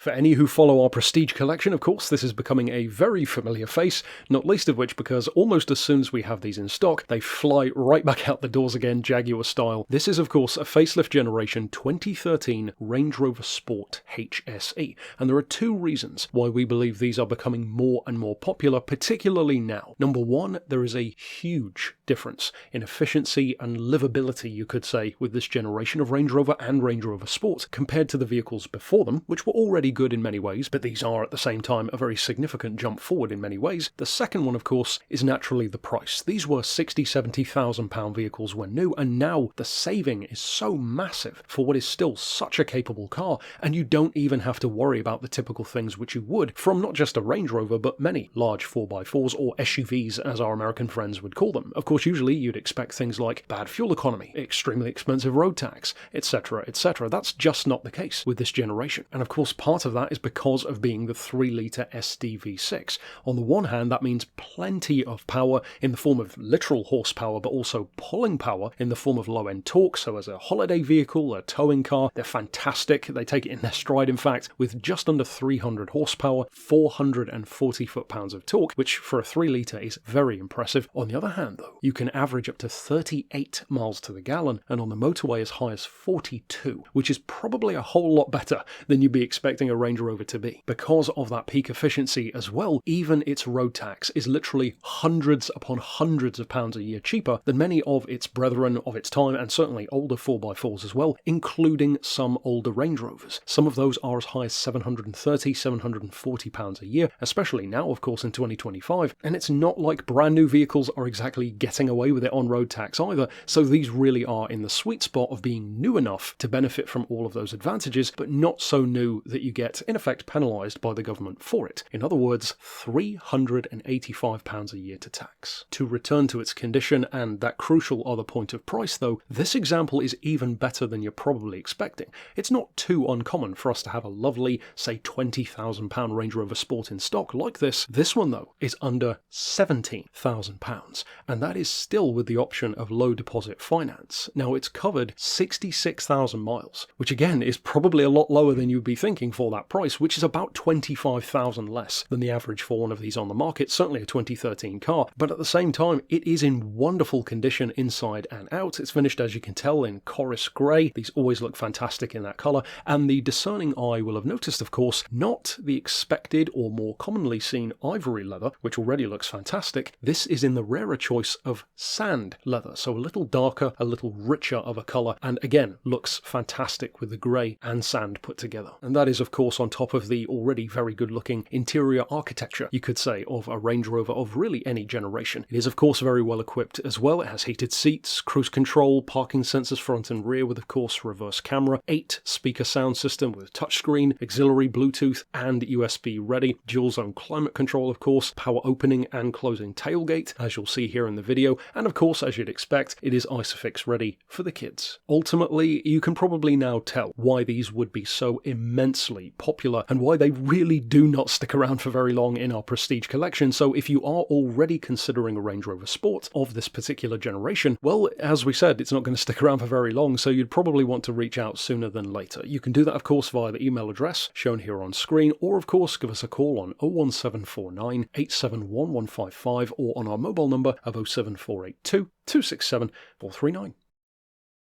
For any who follow our Prestige collection, of course, this is becoming a very familiar face, not least of which because almost as soon as we have these in stock, they fly right back out the doors again, Jaguar style. This is, of course, a facelift generation 2013 Range Rover Sport HSE, and there are two reasons why we believe these are becoming more and more popular, particularly now. Number one, there is a huge difference in efficiency and livability, you could say, with this generation of Range Rover and Range Rover Sport compared to the vehicles before them, which were already good in many ways, but these are at the same time a very significant jump forward in many ways. The second one, of course, is naturally the price. These were £60,000-70,000 vehicles when new, and now the saving is so massive for what is still such a capable car, and you don't even have to worry about the typical things which you would from not just a Range Rover, but many large 4x4s or SUVs, as our American friends would call them. Of course, usually you'd expect things like bad fuel economy, extremely expensive road tax, etc., etc. That's just not the case with this generation, and of course part of that is because of being the 3-litre SDV6. On the one hand, that means plenty of power in the form of literal horsepower, but also pulling power in the form of low-end torque. So as a holiday vehicle, a towing car, they're fantastic. They take it in their stride, in fact, with just under 300 horsepower, 440 foot-pounds of torque, which for a 3-litre is very impressive. On the other hand, though, you can average up to 38 miles to the gallon, and on the motorway as high as 42, which is probably a whole lot better than you'd be expecting a Range Rover to be. Because of that peak efficiency as well, even its road tax is literally hundreds upon hundreds of pounds a year cheaper than many of its brethren of its time, and certainly older 4x4s as well, including some older Range Rovers. Some of those are as high as £730-740 a year, especially now, of course, in 2025, and it's not like brand new vehicles are exactly getting away with it on road tax either, so these really are in the sweet spot of being new enough to benefit from all of those advantages, but not so new that you get, in effect, penalised by the government for it. In other words, £385 a year to tax. To return to its condition and that crucial other point of price though, this example is even better than you're probably expecting. It's not too uncommon for us to have a lovely, say £20,000 Range Rover Sport in stock like this. This one though is under £17,000, and that is still with the option of low deposit finance. Now it's covered 66,000 miles, which again is probably a lot lower than you'd be thinking for that price, which is about 25,000 less than the average for one of these on the market, certainly a 2013 car, but at the same time it is in wonderful condition inside and out. It's finished, as you can tell, in chorus grey. These always look fantastic in that colour, and the discerning eye will have noticed, of course, not the expected or more commonly seen ivory leather, which already looks fantastic. This is in the rarer choice of sand leather, so a little darker, a little richer of a colour, and again looks fantastic with the grey and sand put together. And that is, of course, on top of the already very good looking interior architecture, you could say, of a Range Rover of really any generation. It is, of course, very well equipped as well. It has heated seats, cruise control, parking sensors front and rear with, of course, reverse camera, 8-speaker sound system with touchscreen, auxiliary Bluetooth and USB ready, dual zone climate control, of course, power opening and closing tailgate, as you'll see here in the video, and of course, as you'd expect, it is ISOFIX ready for the kids. Ultimately, you can probably now tell why these would be so immensely popular and why they really do not stick around for very long in our Prestige collection. So if you are already considering a Range Rover Sport of this particular generation, well, as we said, it's not going to stick around for very long, so you'd probably want to reach out sooner than later. You can do that, of course, via the email address shown here on screen, or of course give us a call on 01749 871 155 or on our mobile number of 07482 267 439.